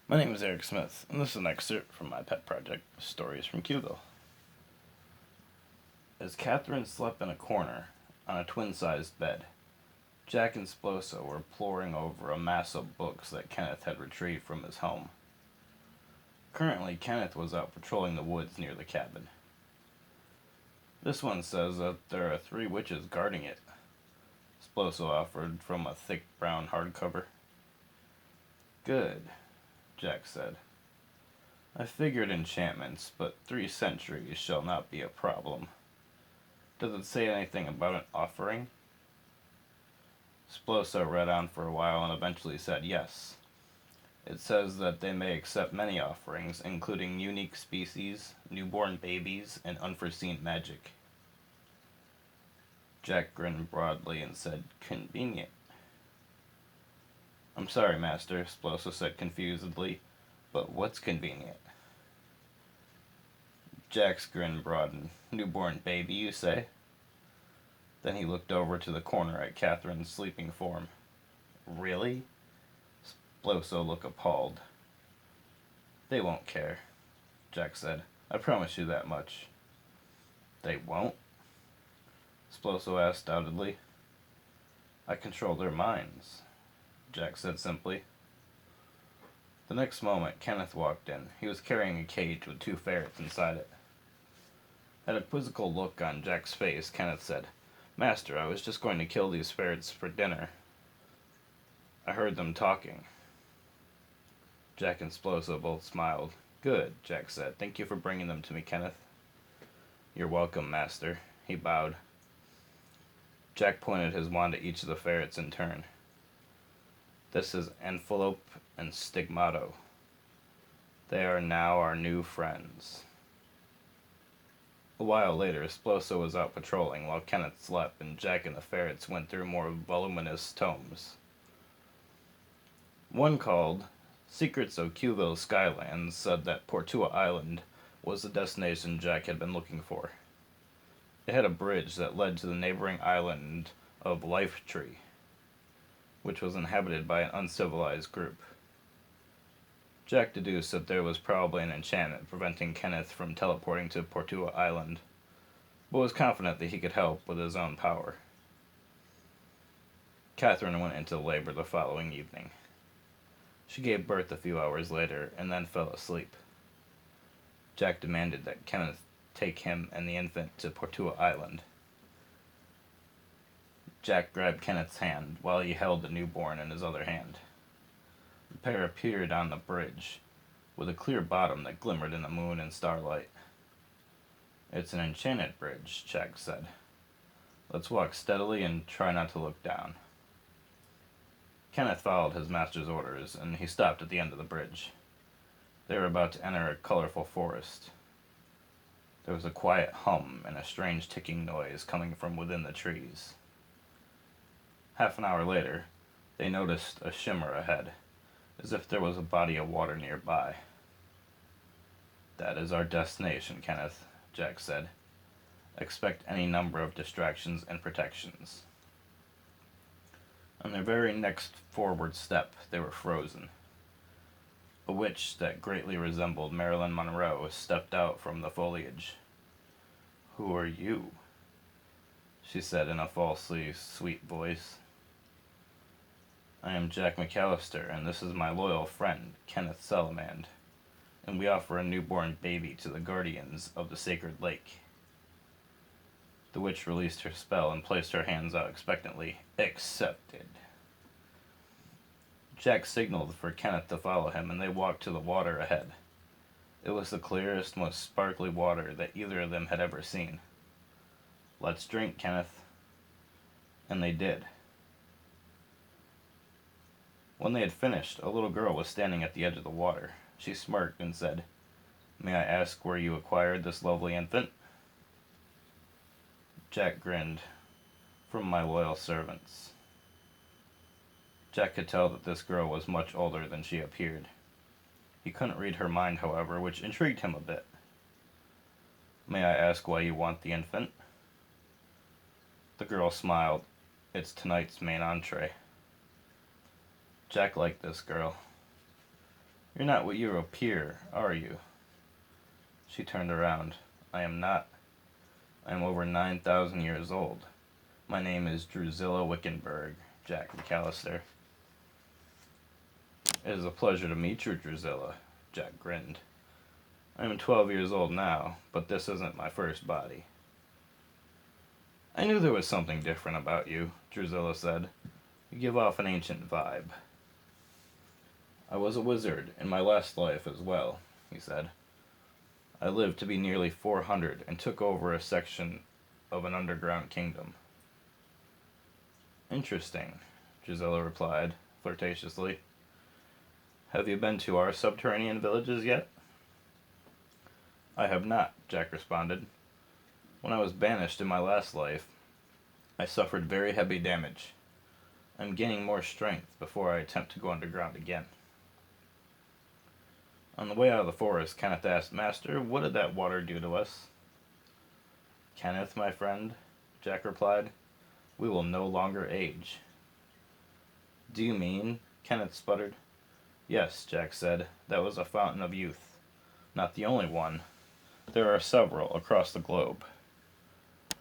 My name is Eric Smith, and this is an excerpt from my pet project, Stories from Q-Ville. As Catherine slept in a corner on a twin-sized bed, Jack and Sploso were poring over a mass of books that Kenneth had retrieved from his home. Currently, Kenneth was out patrolling the woods near the cabin. This one says that there are 3 witches guarding it, Sploso offered from a thick brown hardcover. Good, Jack said. I figured enchantments, but 3 centuries shall not be a problem. Does it say anything about an offering? Sploso read on for a while and eventually said yes. It says that they may accept many offerings, including unique species, newborn babies, and unforeseen magic. Jack grinned broadly and said, "Convenient." "I'm sorry, Master," Sploso said confusedly, "but what's convenient?" Jack's grin broadened. "Newborn baby, you say?" Then he looked over to the corner at Catherine's sleeping form. "Really?" Sploso looked appalled. "They won't care," Jack said. "I promise you that much." "They won't?" Sploso asked doubtedly. "I control their minds," Jack said simply. The next moment, Kenneth walked in. He was carrying a cage with 2 ferrets inside it. At a quizzical look on Jack's face, Kenneth said, "Master, I was just going to kill these ferrets for dinner. I heard them talking." Jack and Sploso both smiled. "Good," Jack said. "Thank you for bringing them to me, Kenneth." "You're welcome, Master." He bowed. Jack pointed his wand at each of the ferrets in turn. "This is Envelope and Stigmato. They are now our new friends." A while later, Sploso was out patrolling while Kenneth slept, and Jack and the ferrets went through more voluminous tomes. One called Secrets of Q-Ville Skylands said that Portua Island was the destination Jack had been looking for. It had a bridge that led to the neighboring island of Life Tree, which was inhabited by an uncivilized group. Jack deduced that there was probably an enchantment preventing Kenneth from teleporting to Portua Island, but was confident that he could help with his own power. Catherine went into labor the following evening. She gave birth a few hours later and then fell asleep. Jack demanded that Kenneth take him and the infant to Portua Island. Jack grabbed Kenneth's hand while he held the newborn in his other hand. The pair appeared on the bridge, with a clear bottom that glimmered in the moon and starlight. "It's an enchanted bridge," Jack said. "Let's walk steadily and try not to look down." Kenneth followed his master's orders, and he stopped at the end of the bridge. They were about to enter a colorful forest. There was a quiet hum and a strange ticking noise coming from within the trees. Half an hour later, they noticed a shimmer ahead, as if there was a body of water nearby. "That is our destination, Kenneth," Jack said. "Expect any number of distractions and protections." On their very next forward step, they were frozen. A witch that greatly resembled Marilyn Monroe stepped out from the foliage. "Who are you?" she said in a falsely sweet voice. "I am Jack McAllister, and this is my loyal friend, Kenneth Salamand, and we offer a newborn baby to the guardians of the sacred lake." The witch released her spell and placed her hands out expectantly. "Accepted." Jack signaled for Kenneth to follow him, and they walked to the water ahead. It was the clearest, most sparkly water that either of them had ever seen. "Let's drink, Kenneth." And they did. When they had finished, a little girl was standing at the edge of the water. She smirked and said, "May I ask where you acquired this lovely infant?" Jack grinned. "From my loyal servants." Jack could tell that this girl was much older than she appeared. He couldn't read her mind, however, which intrigued him a bit. "May I ask why you want the infant?" The girl smiled. "It's tonight's main entree." Jack liked this girl. "You're You're not what you appear, are you? She turned around. I am not. I am over 9,000 years old. My name is Drusilla Wickenburg, Jack McAllister. It is a pleasure to meet you, Drusilla, Jack grinned. I am 12 years old now, but this isn't my first body. I knew there was something different about you, Drusilla said. You give off an ancient vibe. I was a wizard in my last life as well, he said. I lived to be nearly 400 and took over a section of an underground kingdom. Interesting, Drusilla replied, flirtatiously. Have you been to our subterranean villages yet? I have not, Jack responded. When I was banished in my last life, I suffered very heavy damage. I'm gaining more strength before I attempt to go underground again. On the way out of the forest, Kenneth asked, Master, what did that water do to us? Kenneth, my friend, Jack replied, we will no longer age. Do you mean? Kenneth sputtered. Yes, Jack said, that was a fountain of youth. Not the only one. There are several across the globe.